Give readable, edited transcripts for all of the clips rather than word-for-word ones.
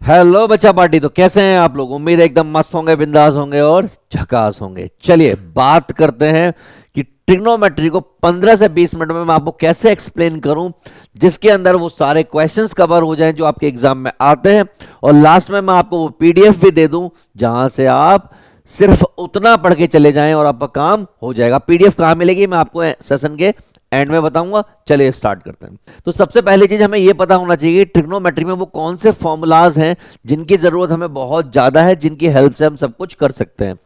Hello बच्चा party. तो कैसे हैं आप लोग? उम्मीद है एकदम मस्त होंगे, बिंदास होंगे और झकास होंगे। चलिए बात करते हैं कि ट्रिग्नोमेट्री को 15 से 20 मिनट में मैं आपको कैसे एक्सप्लेन करूं जिसके अंदर वो सारे क्वेश्चंस कवर हो जाएं जो आपके एग्जाम में आते हैं, और लास्ट में मैं आपको वो पीडीएफ भी दे दूं जहां से आप सिर्फ उतना पढ़ के चले जाएं और आपका काम हो जाएगा। पीडीएफ कहां मिलेगी मैं आपको सेशन के एंड में बताऊंगा। चलिए स्टार्ट करते हैं। तो सबसे पहली चीज हमें यह पता होना चाहिए ट्रिग्नोमेट्री में वो कौन से फॉर्मूलाज हैं जिनकी जरूरत हमें बहुत ज्यादा है, जिनकी हेल्प से हम सब कुछ कर सकते हैं।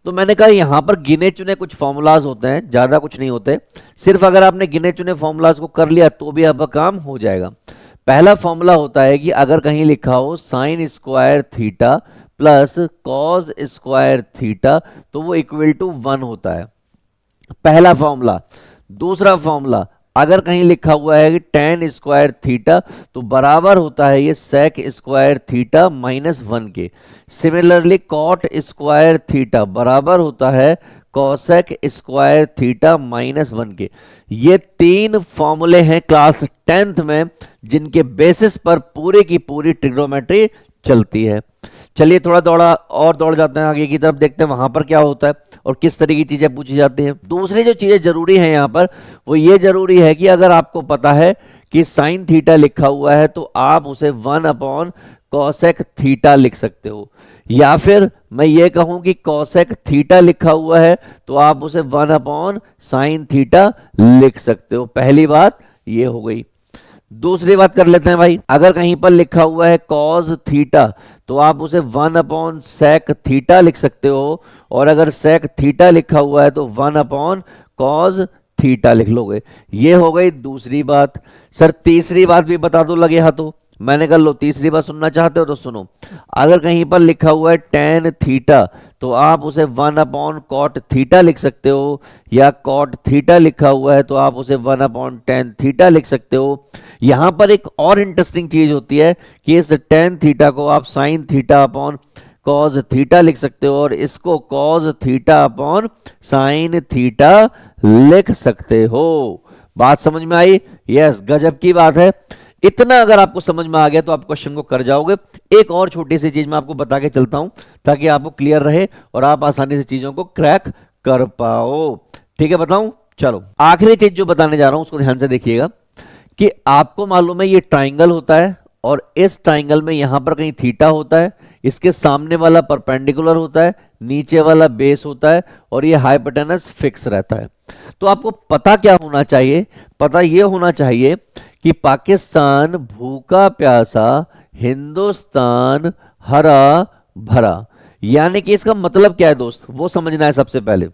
तो मैंने कहा यहां पर गिने चुने कुछ फॉर्मूलाज होते हैं, ज्यादा कुछ नहीं होते। सिर्फ अगर आपने गिने चुने फॉर्मूलाज को कर लिया तो भी आपका काम हो जाएगा। पहला फॉर्मूला होता है कि अगर कहीं लिखा हो sign square theta plus cos square theta तो वो इक्वल टू 1 होता है, पहला फॉर्मूला। दूसरा फॉर्मूला, अगर कहीं लिखा हुआ है कि टेन स्क्वायर थीटा तो बराबर होता है ये सेक स्क्वायर थीटा -1 के। सिमिलरली कॉट स्क्वायर थीटा बराबर होता है कॉसेक स्क्वायर थीटा -1 के। ये तीन फॉर्मूले हैं क्लास 10th में जिनके बेसिस पर पूरी की पूरी ट्रिग्नोमेट्री चलती है। चलिए थोड़ा दौड़ जाते हैं आगे की तरफ, देखते हैं वहां पर क्या होता है और किस तरह की चीजें पूछी जाती हैं। दूसरी जो चीजें जरूरी हैं यहां पर वो ये जरूरी है कि अगर आपको पता है कि साइन थीटा लिखा हुआ है तो आप उसे 1 अपॉन कॉसेक थीटा लिख सकते हो, या फिर मैं ये कहूं कि कॉसेक थीटा लिखा हुआ है तो आप उसे 1 अपॉन साइन थीटा लिख सकते हो। पहली बात ये हो गई। दूसरी बात कर लेते हैं भाई, अगर कहीं पर लिखा हुआ है कॉस थीटा तो आप उसे 1 अपॉन सेक थीटा लिख सकते हो, और अगर सेक थीटा लिखा हुआ है तो 1 अपॉन कॉस थीटा लिख लोगे। ये हो गई दूसरी बात। सर तीसरी बात भी बता दो लगे हाथों। मैंने कहा लो तीसरी बात सुनना चाहते हो तो सुनो। अगर कहीं पर लिखा हुआ है टेन थीटा तो आप उसे 1 अपॉन कॉट थीटा लिख सकते हो, या कॉट थीटा लिखा हुआ है तो आप उसे 1 अपॉन टेन थीटा लिख सकते हो। यहां पर एक और इंटरेस्टिंग चीज होती है कि इस टेन थीटा को आप sine theta upon cos theta लिख सकते हो, और इसको cos theta upon sine theta लिख सकते हो। बात समझ में आई? यस, गजब की बात है। इतना अगर आपको समझ में आ गया तो आप क्वेश्चन को कर जाओगे। एक और छोटी सी चीज मैं आपको बता के चलता हूं ताकि आपको क्लियर रहे और आप आसानी से चीजों को क्रैक कर पाओ। ठीक है, बताऊं? चलो आखिरी चीज जो बताने जा रहा हूं उसको ध्यान से देखिएगा कि आपको मालूम है ये ट्राइंगल होता है, और इस ट्राइंगल में यहां पर कहीं थीटा होता है, इसके सामने वाला परपेंडिकुलर होता है, नीचे वाला बेस होता है, और ये हाइपोटेनस फिक्स रहता है। तो आपको पता क्या होना चाहिए? पता ये होना चाहिए कि पाकिस्तान भूखा प्यासा, हिंदुस्तान हरा भरा। यानी कि इसका मतलब क्या है दोस्त, वो समझना है सबसे पहले।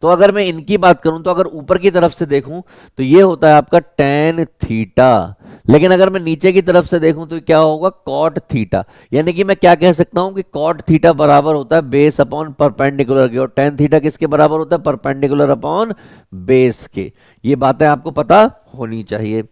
तो अगर मैं इनकी बात करूं तो अगर ऊपर की तरफ से देखूं तो ये होता है आपका टेन थीटा, लेकिन अगर मैं नीचे की तरफ से देखूं तो क्या होगा? Cot theta. यानी कि मैं क्या कह सकता हूं कि कॉट थीटा बराबर होता है बेस अपॉन परपेंडिकुलर के, और टेन थीटा किसके बराबर होता है? परपेंडिकुलर अपॉन बेस के। ये बातें आपको पता होनी चाहिए।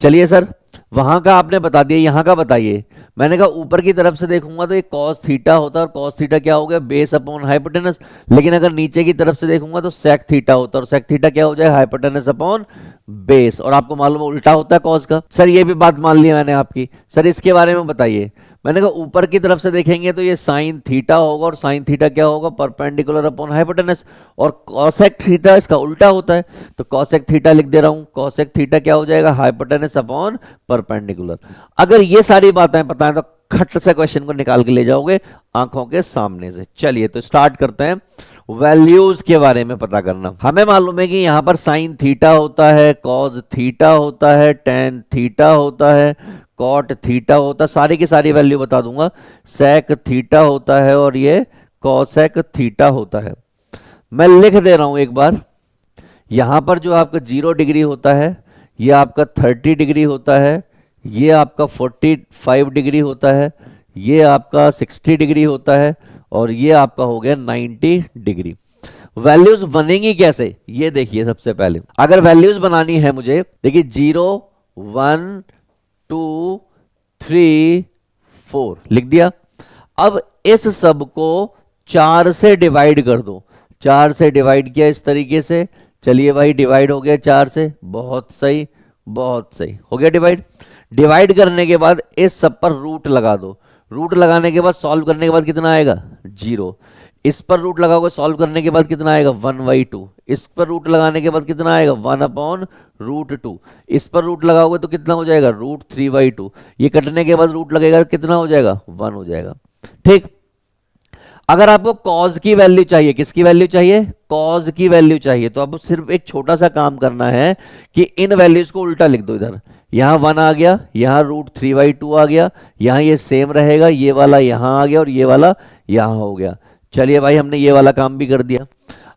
चलिए सर, वहां का आपने बता दिया, यहां का बताइए। मैंने कहा ऊपर की तरफ से देखूंगा तो ये कॉस थीटा होता है, और कॉस थीटा क्या हो गया? Base upon hypotenuse. लेकिन अगर नीचे की तरफ से देखूंगा तो सेक थीटा होता है, और सेक थीटा क्या हो जाए? Hypotenuse upon base. और आपको मालूम है उल्टा होता है कॉस का। सर ये भी बात मान ली मैंने आपकी। सर इसके बारे में बताइए। मैंने कहा ऊपर की तरफ से देखेंगे तो ये साइन थीटा होगा, और साइन थीटा क्या होगा? Perpendicular upon hypotenuse. और कॉसेक थीटा इसका उल्टा होता है, तो कॉसेक थीटा लिख दे रहा हूं। कॉसेक थीटा क्या हो जाएगा? Hypotenuse upon perpendicular. अगर ये सारी बातें पता है तो खट से क्वेश्चन को निकाल के ले जाओगे आंखों के सामने से। चलिए तो स्टार्ट करते हैं वैल्यूज के बारे में पता करना। हमें मालूम है कि यहां पर साइन थीटा होता है, कॉस थीटा होता है, टेन थीटा होता है, कॉट थीटा होता है, सारी की सारी वैल्यू बता दूंगा। सेक थीटा होता है, और ये कॉसेक थीटा होता है। मैं लिख दे रहा हूं एक बार। यहां पर जो आपका 0 डिग्री होता है, ये आपका 30 डिग्री होता है, ये आपका 45 डिग्री होता है, ये आपका 60 डिग्री होता है, और ये आपका हो गया 90 डिग्री। वैल्यूज बनेंगी कैसे ये देखिए। सबसे पहले अगर वैल्यूज बनानी है मुझे, देखिए 0 1 2 3 4 लिख दिया। अब इस सब को 4 से डिवाइड कर दो। 4 से डिवाइड किया इस तरीके से। चलिए भाई डिवाइड हो गया 4 से, बहुत सही, बहुत सही, हो गया डिवाइड। डिवाइड करने के बाद इस सब पर रूट लगा दो, रूट लगाने के बाद सॉल्व करने के बाद कितना आएगा 0, इस पर रूट लगाओगे सॉल्व करने के बाद कितना आएगा 1/2, इस पर रूट लगाने के बाद कितना आएगा 1/√2, इस पर रूट लगाओगे तो कितना हो जाएगा √3/2, ये कटने के बाद रूट लगेगा कितना हो जाएगा 1 हो जाएगा। ठीक, अगर आपको कॉज की वैल्यू चाहिए, किसकी वैल्यू चाहिए, कॉज की वैल्यू चाहिए, तो आपको सिर्फ एक छोटा सा काम करना है कि इन वैल्यूज को उल्टा लिख दो। इधर यहां 1 आ गया, यहां √3/2 आ गया, यहां ये सेम रहेगा, ये वाला यहां आ गया और ये वाला यहां हो गया। चलिए भाई हमने ये वाला काम भी कर दिया।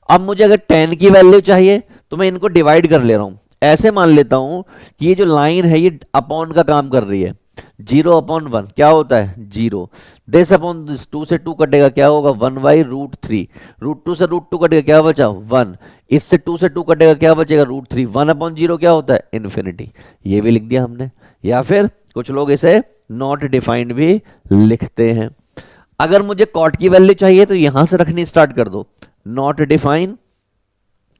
अब मुझे अगर 10 की वैल्यू चाहिए तो मैं इनको डिवाइड कर ले रहा हूं। ऐसे मान लेता हूं कि ये जो लाइन है ये अपॉन का काम कर रही है, 0/1 क्या होता है 0, दिस अपॉन दिस, 2 से 2 कटेगा क्या होगा 1/√3, √2 से √2 कटेगा क्या बचा 1, इससे 2 से 2 कटेगा क्या बचेगा √3, 1/0 क्या होता है इन्फिनिटी। ये भी लिख दिया हमने, या फिर कुछ लोग इसे नॉट डिफाइंड भी लिखते हैं। अगर मुझे कॉट की वैल्यू चाहिए तो यहां से रखनी स्टार्ट कर दो, not define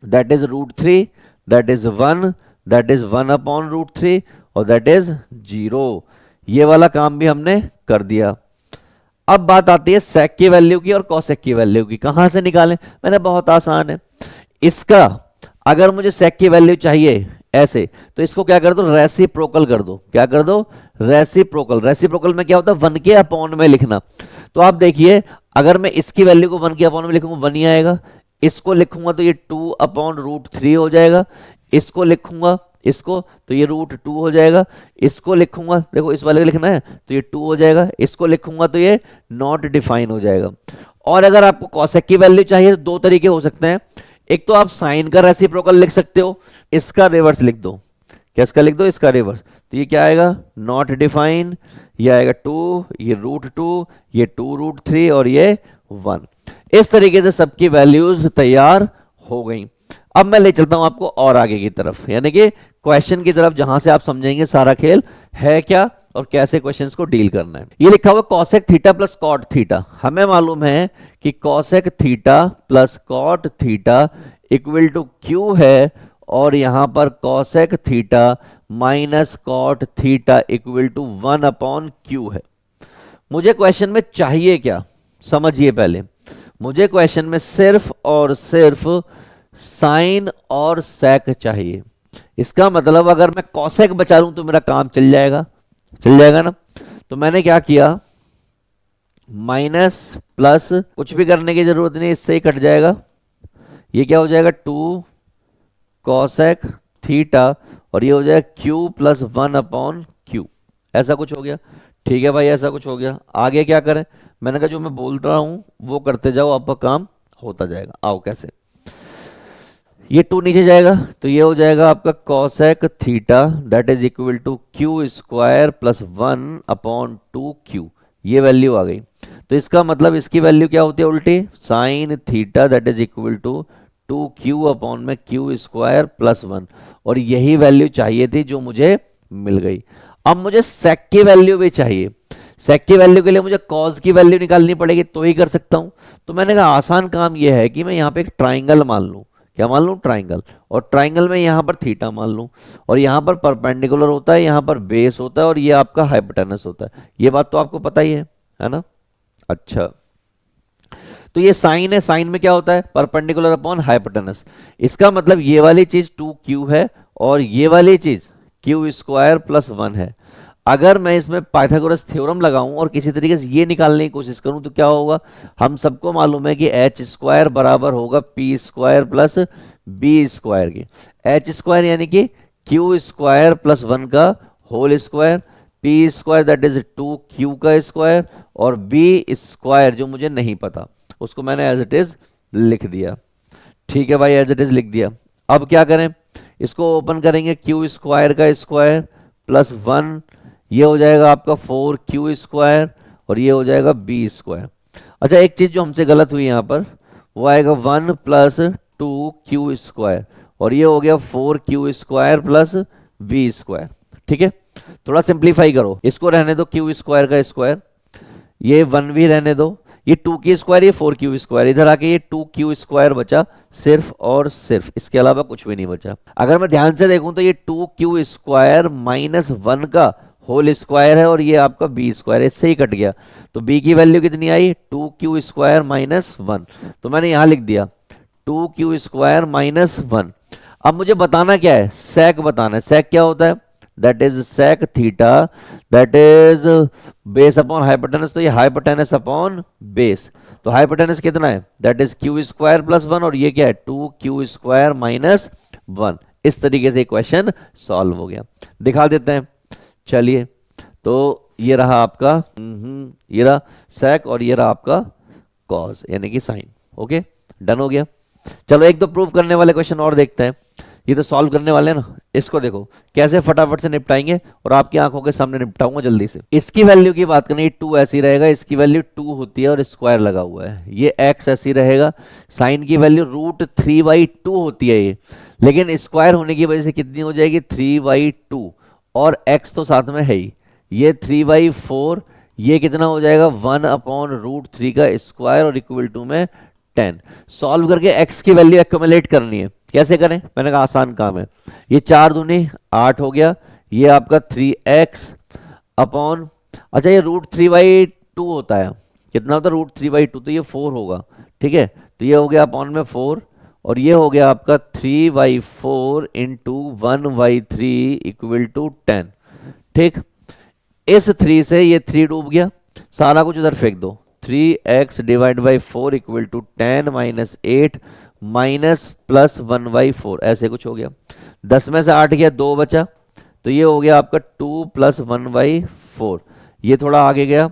that is √3, that is 1, that is 1/√3 और दैट इज 0। ये वाला काम भी हमने कर दिया। अब बात आती है सेक की वैल्यू की और कॉसेक की वैल्यू की, कहां से निकालें। मैंने बहुत आसान है, इसका अगर मुझे सेक की वैल्यू चाहिए ऐसे तो इसको क्या कर दो रेसिप्रोकल कर दो, क्या कर दो रेसिप्रोकल। रेसिप्रोकल में क्या होता है 1 के अपॉन में लिखना। तो आप देखिए अगर मैं इसकी वैल्यू को 1 के अपॉन में लिखूंगा 1 ही आएगा, इसको लिखूंगा तो ये 2/√3 हो जाएगा, इसको लिखूंगा इसको तो ये √2 हो जाएगा, इसको लिखूंगा देखो इस वाले को लिखना है तो ये 2 हो जाएगा, इसको लिखूंगा तो ये नॉट डिफाइन हो जाएगा। और अगर आपको कॉसेक की वैल्यू चाहिए तो दो तरीके हो सकते हैं, एक तो आप साइन का रेसिप्रोकल लिख सकते हो, इसका रिवर्स लिख दो, क्या इसका लिख दो इसका रिवर्स, तो ये क्या आएगा नॉट डिफाइन, ये आएगा 2, ये √2, ये 2√3 और ये 1। इस तरीके से सबकी वैल्यूज तैयार हो गई। अब मैं ले चलता हूं आपको और आगे की तरफ, यानी कि क्वेश्चन की तरफ, जहां से आप समझेंगे सारा खेल है क्या और कैसे क्वेश्चंस को डील करना है। ये लिखा हुआ cosec theta plus cot theta, हमें मालूम है कि cosec theta plus cot theta equal to Q है, और यहां पर cosec theta minus cot theta equal to 1/q है। मुझे क्वेश्चन में चाहिए क्या, समझिए पहले, मुझे क्वेश्चन में सिर्फ और सिर्फ साइन और सेक चाहिए। इसका मतलब अगर मैं कॉसेक बचा लूं तो मेरा काम चल जाएगा, चल जाएगा ना। तो मैंने क्या किया, माइनस प्लस, कुछ भी करने की जरूरत नहीं, इससे ही कट जाएगा, ये क्या हो जाएगा 2 कॉसेक थीटा और ये हो जाएगा q प्लस 1/q, ऐसा कुछ हो गया। ठीक है भाई ऐसा कुछ हो गया, आगे क्या करें, मैंने कहा जो मैं बोल रहा हूं वो करते जाओ, आपका काम होता जाएगा। आओ कैसे, ये 2 नीचे जाएगा तो ये हो जाएगा आपका cosec theta that is equal to q² plus 1/2q, ये वैल्यू आ गई। तो इसका मतलब इसकी वैल्यू क्या होती है उल्टी, sine theta that is equal to 2q/q² plus 1, और यही वैल्यू चाहिए थी जो मुझे मिल गई। अब मुझे सेक की वैल्यू भी चाहिए, सेक की वैल्यू के लिए मुझे कॉज की वैल्यू निकालनी पड़ेगी तो ही कर सकता हूं। तो मैंने कहा आसान काम यह है कि मैं यहां पे एक ट्राइंगल मान लूं, क्या मान लूं ट्राइंगल, और ट्राइंगल में यहां पर थीटा मान लूं, और यहां पर परपेंडिकुलर होता है, यहां पर बेस होता है और ये आपका हाइपोटेनस होता है। ये बात तो आपको पता ही है ना। अच्छा तो ये साइन है, साइन में क्या होता है परपेंडिकुलर अपॉन हाइपोटेनस, इसका मतलब ये वाली चीज 2q है और ये वाली चीज q² प्लस 1 है। अगर मैं इसमें पाइथागोरस थ्योरम लगाऊं और किसी तरीके से ये निकालने की कोशिश करूं तो क्या होगा, हम सबको मालूम है कि h² बराबर होगा p² प्लस b² के, h² यानी कि q² प्लस 1 का whole square, p² that is 2q का स्क्वायर, और b² जो मुझे नहीं पता उसको मैंने एज इट इज लिख दिया। ठीक है भाई एज इट इज लिख दिया। अब क्या करें, इसको ओपन करेंगे, q² का स्क्वायर प्लस 1, ये हो जाएगा आपका 4q² और ये हो जाएगा b²। अच्छा एक चीज जो हमसे गलत हुई यहां पर, वो आएगा 1 प्लस 2q² और ये हो गया 4q² प्लस b²। ठीक है थोड़ा सिंप्लीफाई करो, इसको रहने दो q² का स्क्वायर, ये 1 भी रहने दो, ये 2q², ये 4q², इधर आके ये 2q² बचा सिर्फ और सिर्फ, इसके अलावा कुछ भी नहीं बचा। अगर मैं ध्यान से देखूं तो ये 2q² माइनस 1 का होल स्क्वायर है और ये आपका बी स्क्वायर, इससे ही कट गया। तो बी की वैल्यू कितनी आई, 2q² माइनस 1। तो मैंने यहां लिख दिया 2q² माइनस 1। अब मुझे बताना क्या है, सेक बताना है। सेक क्या होता है, that is sec theta, that is base upon hypotenuse. तो ये हाइपोटेनस अपॉन बेस। तो हाइपोटेनस कितना है, दैट इज q² प्लस 1, और ये क्या है 2q² माइनस 1। इस तरीके से क्वेश्चन सॉल्व हो गया। दिखा देते हैं, चलिए। तो ये रहा आपका ये रहा सेक, और ये रहा आपका कॉज यानी कि साइन। ओके, डन हो गया। चलो एक दो प्रूव करने वाले क्वेश्चन और देखते हैं। ये तो सॉल्व करने वाले हैं ना, इसको देखो कैसे फटाफट से निपटाएंगे, और आपकी आंखों के सामने निपटाऊंगा जल्दी से। इसकी वैल्यू की बात करें, 2 ऐसी रहेगा, इसकी वैल्यू 2 होती है और स्क्वायर लगा हुआ है। ये x ऐसी रहेगा, साइन की वैल्यू √3/2 होती है ये, लेकिन स्क्वायर होने की वजह से कितनी हो जाएगी 3/2, और x तो साथ में है ही, ये 3/4। ये कितना हो जाएगा 1/√3 का स्क्वायर, और इक्वल टू में 10। सॉल्व करके x की वैल्यू एक्यूमुलेट करनी है। कैसे करें, मैंने कहा आसान काम है। ये 4 दूनी 8 हो गया, ये आपका 3x अपॉन, अच्छा ये √3/2 होता है, कितना होता है √3/2, तो ये 4 होगा। ठीक है, तो ये हो गया अपॉन में 4, और ये हो गया आपका 3/4 इंटू 1/3 इक्वल टू 10। ठीक, इस 3 से ये 3 डूब गया, सारा कुछ उधर फेंक दो। 3x divide by 4 equal to 10 minus 8 minus plus 1/4, ऐसे कुछ हो गया। 10 में से 8 गया, 2 बचा, तो ये हो गया आपका 2 प्लस 1/4। ये थोड़ा आगे गया,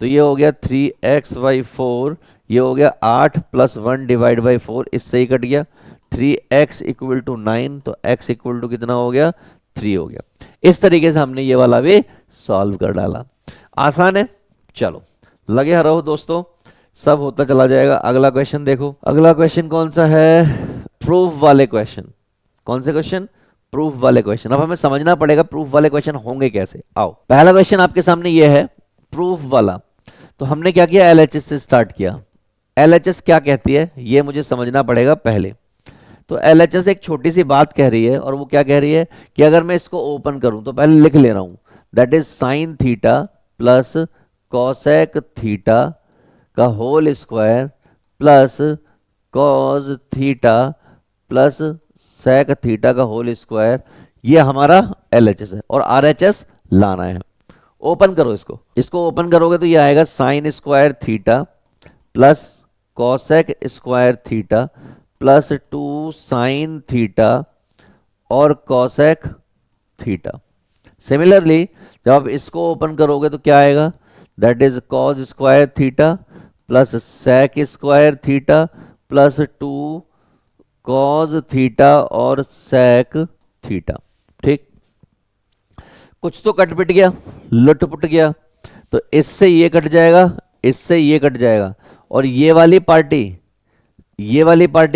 तो ये हो गया 3x/4, ये हो गया 8 प्लस 1 डिवाइड बाई 4, इससे ही कट गया। 3x इक्वल टू 9, तो x इक्वल टू कितना हो गया 3 हो गया। इस तरीके से हमने ये वाला भी सॉल्व कर डाला। आसान है, चलो लगे रहो दोस्तों, सब होता चला जाएगा। अगला क्वेश्चन देखो, अगला क्वेश्चन कौन सा है, प्रूफ वाले क्वेश्चन। कौन से क्वेश्चन, प्रूफ वाले क्वेश्चन। अब हमें समझना पड़ेगा प्रूफ वाले क्वेश्चन होंगे कैसे। आओ, पहला क्वेश्चन आपके सामने ये है प्रूफ वाला। तो हमने क्या किया, एलएचएस से स्टार्ट किया। एलएचएस क्या कहती है ये मुझे समझना पड़ेगा पहले। तो एलएचएस एक छोटी सी बात कह रही है, और वो क्या कह रही है कि अगर मैं इसको ओपन करूं, तो पहले लिख ले रहा हूं, that is sine theta plus cosec theta का whole square plus cos theta plus sec theta का होल स्क्वायर। ये हमारा एलएचएस है, और आरएचएस लाना है। ओपन करो इसको, इसको ओपन करोगे तो ये आएगा sine square theta plus cosec square theta plus 2 sine theta और कॉसेक थीटा। सिमिलरली जब आप इसको ओपन करोगे तो क्या आएगा, that is cos square theta plus sec square theta plus 2 cos theta और सेक थीटा। ठीक, कुछ तो कट पिट गया, लुटपुट गया, तो इससे ये कट जाएगा, इससे ये कट जाएगा, और ये वाली पार्टी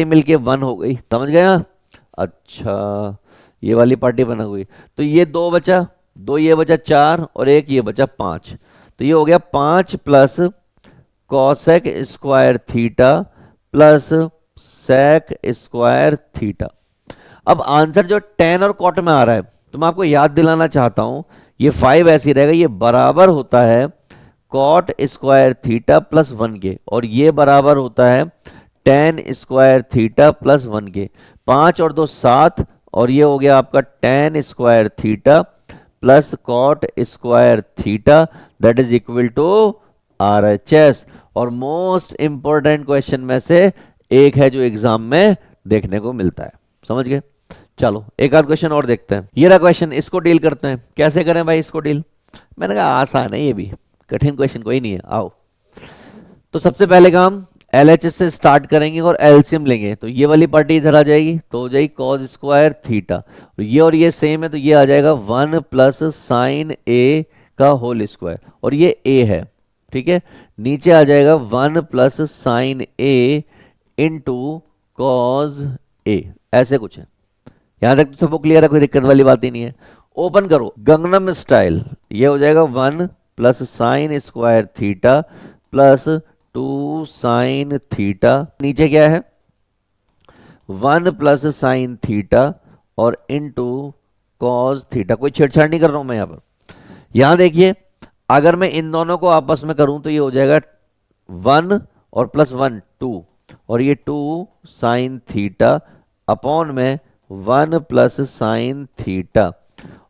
मिलके 1 हो गई। समझ गए ना? अच्छा, ये वाली पार्टी बना हुई, तो ये 2 बचा, 2 ये बचा 4, और 1 ये बचा 5। तो ये हो गया 5 plus cosec square theta plus sec square theta. अब आंसर जो tan और cot में आ रहा है, तो मैं आपको याद दिलाना चाहता हूं, ये 5 ऐसी रहेगा, ये बराबर होता है cot स्क्वायर थीटा प्लस 1 के, और ये बराबर होता है tan स्क्वायर थीटा प्लस 1 के। 5 और 2 7, और ये हो गया आपका tan square theta plus cot square theta, that is equal to RHS। और मोस्ट इंपॉर्टेंट क्वेश्चन में से एक है जो एग्जाम में देखने को मिलता है। समझ गए? चलो एक आध क्वेश्चन और देखते हैं। ये रहा क्वेश्चन, इसको डील करते हैं। कैसे करें भाई इसको डील? मैंने कहा आसान है, ये भी कठिन क्वेश्चन कोई नहीं है। आओ, तो सबसे पहले काम एलएचएस से स्टार्ट करेंगे और एलसीएम लेंगे। तो ये वाली पार्टी इधर आ जाएगी, तो हो जाएगी कॉस स्क्वायर थीटा, और ये सेम है, तो ये आ जाएगा 1 प्लस साइन ए का होल स्क्वायर, और ये ए है। ठीक है, नीचे आ जाएगा 1 प्लस साइन ए इंटू कॉज ए, ऐसे कुछ है। यहां तक तो सबको क्लियर है, कोई दिक्कत वाली बात ही नहीं है। ओपन करो गंगनम स्टाइल, ये हो जाएगा 1 plus sign square theta plus 2 sine theta, नीचे क्या है 1 प्लस साइन थीटा और इंटू कॉस थीटा। कोई छेड़छाड़ नहीं कर रहा हूं मैं यहां पर, यहां देखिए, अगर मैं इन दोनों को आपस में करूं तो ये हो जाएगा 1 और +1 2, और ये 2 साइन थीटा अपॉन में 1 प्लस साइन थीटा,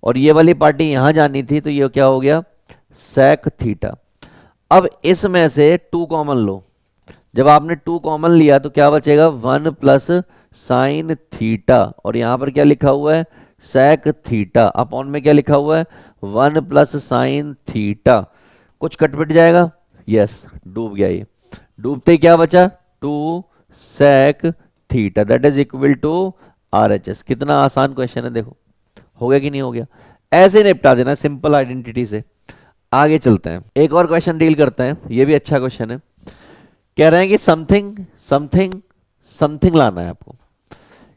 और ये वाली पार्टी यहां जानी थी तो ये क्या हो गया सेक थीटा। अब इसमें से 2 कॉमन लो, जब आपने 2 कॉमन लिया तो क्या बचेगा 1 प्लस साइन थीटा, और यहां पर क्या लिखा हुआ है सेक थीटा, अपॉन में क्या लिखा हुआ है 1 प्लस साइन थीटा। कुछ कट जाएगा, यस डूब गया, ये डूबते ही क्या बचा 2 sec theta that is equal to RHS। कितना आसान क्वेश्चन है, देखो हो गया कि नहीं हो गया। ऐसे निपटा देना सिंपल आइडेंटिटी से। आगे चलते हैं, एक और क्वेश्चन डील करते हैं, ये भी अच्छा क्वेश्चन है। कह रहे हैं कि समथिंग समथिंग समथिंग लाना है आपको।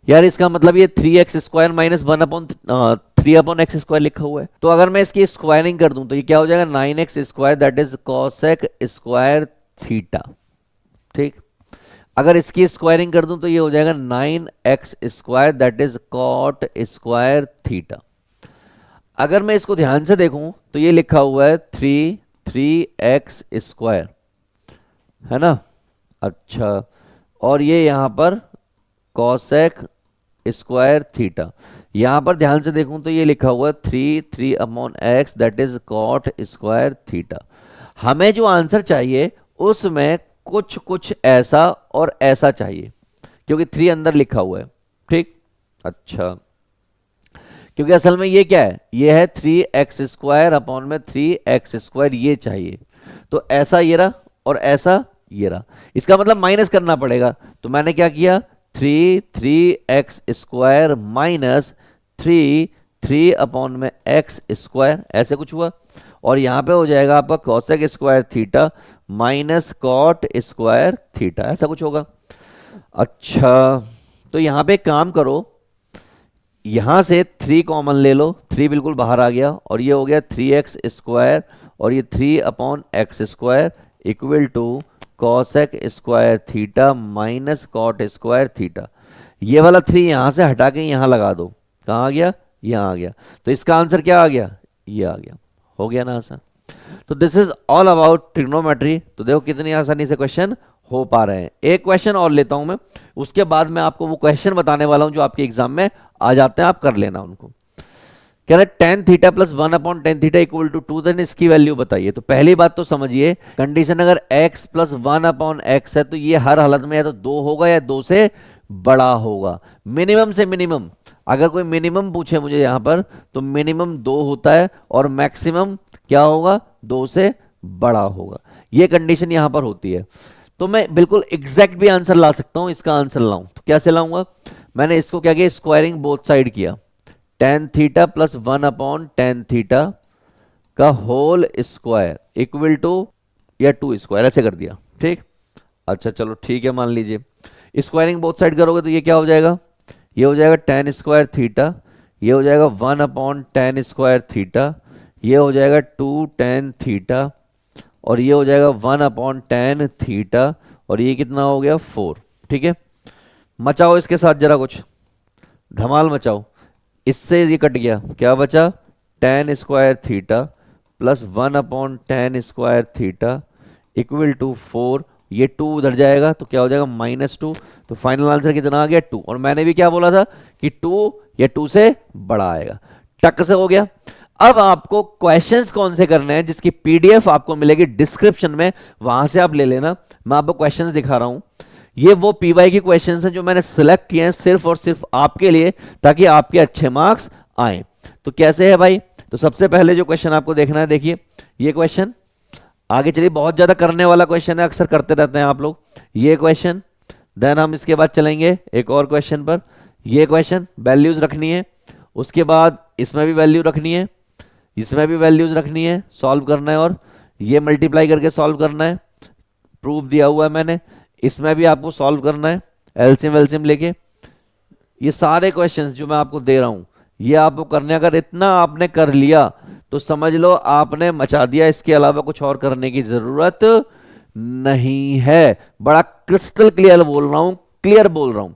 यार इसका मतलब ये 3x² माइनस 3/x² लिखा हुआ है, तो अगर मैं इसकी स्क्वायरिंग कर दूं तो ये क्या हो जाएगा 9x² that is cosec square theta. ठीक, अगर इसकी स्क्वायरिंग कर दूं तो ये हो जाएगा 9x² that is cot square theta. अगर मैं इसको ध्यान से देखूं तो ये लिखा हुआ है 3x², है ना। अच्छा, और ये यहां पर कॉसेक स्क्वायर थीटा। यहां पर ध्यान से देखूं तो ये लिखा हुआ है 3/x that is cot square theta. हमें जो आंसर चाहिए उसमें कुछ कुछ ऐसा और ऐसा चाहिए, क्योंकि 3 अंदर लिखा हुआ है। ठीक, अच्छा, क्योंकि असल में ये क्या है, ये है 3x² अपॉन में 3x², ये चाहिए। तो ऐसा ये रहा और ऐसा ये रहा, इसका मतलब माइनस करना पड़ेगा। तो मैंने क्या किया 3x² माइनस 3 अपॉन में x², ऐसे कुछ हुआ। और यहां पे हो जाएगा आपका cosec square theta minus cot square theta, ऐसा कुछ होगा। अच्छा, तो यहां पे काम करो, यहां से 3 कॉमन ले लो, 3 बिल्कुल बाहर आ गया, और ये हो गया 3x² और ये 3/x² equal to cosec square theta minus cot square theta. ये वाला 3 यहां से हटा के यहां लगा दो, कहां आ गया, यहां आ गया। तो इसका आंसर क्या आ गया, ये आ गया। हो गया ना आसान। तो this is all about trigonometry. तो देखो कितनी आसानी से क्वेश्चन हो पा रहे हैं। एक क्वेश्चन और लेता हूं मैं, उसके बाद मैं आपको वो क्वेश्चन बताने वाला हूं जो आपके एग्जाम में आ जाते हैं, आप कर लेना उनको। कह रहे tan theta plus 1/tan theta equal to 2, then इसकी वैल्यू बताइए। तो पहली बात तो समझिए, कंडीशन अगर x प्लस 1/x है तो ये हर हालत में या तो 2 होगा या 2 से बड़ा होगा। मिनिमम से मिनिमम, अगर कोई मिनिमम पूछे मुझे यहां पर, तो मिनिमम 2 होता है और मैक्सिमम क्या होगा 2 से बड़ा होगा। ये कंडीशन यहां पर होती है। तो मैं बिल्कुल एग्जैक्ट भी आंसर ला सकता हूं, इसका आंसर लाऊं तो कैसे लाऊंगा, मैंने इसको क्या किया स्क्वायरिंग बोथ साइड किया, tan theta plus 1/tan theta का होल स्क्वायर इक्वल टू या 2 ऐसे कर दिया। ठीक, अच्छा चलो ठीक है, मान लीजिए स्क्वायरिंग बोथ साइड करोगे तो ये क्या हो जाएगा, ये हो जाएगा tan स्क्वायर थीटा, ये हो जाएगा 1/tan स्क्वायर थीटा, ये हो जाएगा 2tan थीटा, और ये हो जाएगा 1/tan थीटा, और ये कितना हो गया 4। ठीक है, मचाओ इसके साथ जरा कुछ धमाल मचाओ। इससे ये कट गया, क्या बचा tan square theta plus 1/tan square theta equal to 4। ये 2 उधर जाएगा तो क्या हो जाएगा -2। तो फाइनल आंसर कितना आ गया 2, और मैंने भी क्या बोला था कि 2 या 2 से बड़ा आएगा। टक से हो गया। अब आपको क्वेश्चंस कौन से करने हैं, जिसकी पीडीएफ आपको मिलेगी डिस्क्रिप्शन में, वहां से आप ले लेना। मैं आपको क्वेश्चंस दिखा रहा हूं, ये वो पीवाई की क्वेश्चंस हैं जो मैंने सिलेक्ट किए हैं सिर्फ और सिर्फ आपके लिए, ताकि आपके अच्छे मार्क्स आए। तो कैसे है भाई, तो सबसे पहले जो क्वेश्चन आपको देखना है, देखिए ये क्वेश्चन, आगे चलिए बहुत ज्यादा करने वाला क्वेश्चन है, अक्सर करते रहते हैं आप लोग। ये क्वेश्चन, देन हम इसके बाद चलेंगे एक और क्वेश्चन पर। ये क्वेश्चन वैल्यूज रखनी है, उसके बाद इसमें भी वैल्यू रखनी है, इसमें भी वैल्यूज रखनी है, सॉल्व करना है, और ये मल्टीप्लाई करके सॉल्व करना है, प्रूफ दिया हुआ है मैंने। इसमें भी आपको सॉल्व करना है एलसीएम वेलसीएम लेके। ये सारे क्वेश्चंस जो मैं आपको दे रहा हूं ये आपको करने, अगर इतना आपने कर लिया तो समझ लो आपने मचा दिया, इसके अलावा कुछ और करने की जरूरत नहीं है। बड़ा क्रिस्टल क्लियर बोल रहा हूं, क्लियर बोल रहा हूं।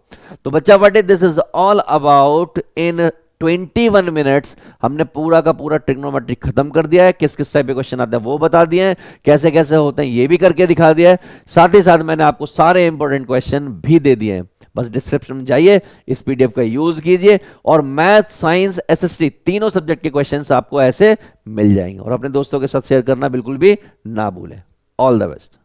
तो बच्चा what is this is all about in 21 minutes हमने पूरा का पूरा ट्रिग्नोमेट्री खत्म कर दिया है। किस किस टाइप के क्वेश्चन आते हैं वो बता दिए हैं, कैसे कैसे होते हैं ये भी करके दिखा दिया है। साथ ही साथ मैंने आपको सारे इंपॉर्टेंट क्वेश्चन भी दे दिए हैं। बस डिस्क्रिप्शन में जाइए, इस पीडीएफ का यूज कीजिए और मैथ, साइंस, एसएसटी तीनों सब्जेक्ट के क्वेश्चंस आपको ऐसे मिल जाएंगे। और अपने दोस्तों के साथ शेयर करना बिल्कुल भी ना भूलें। All the best.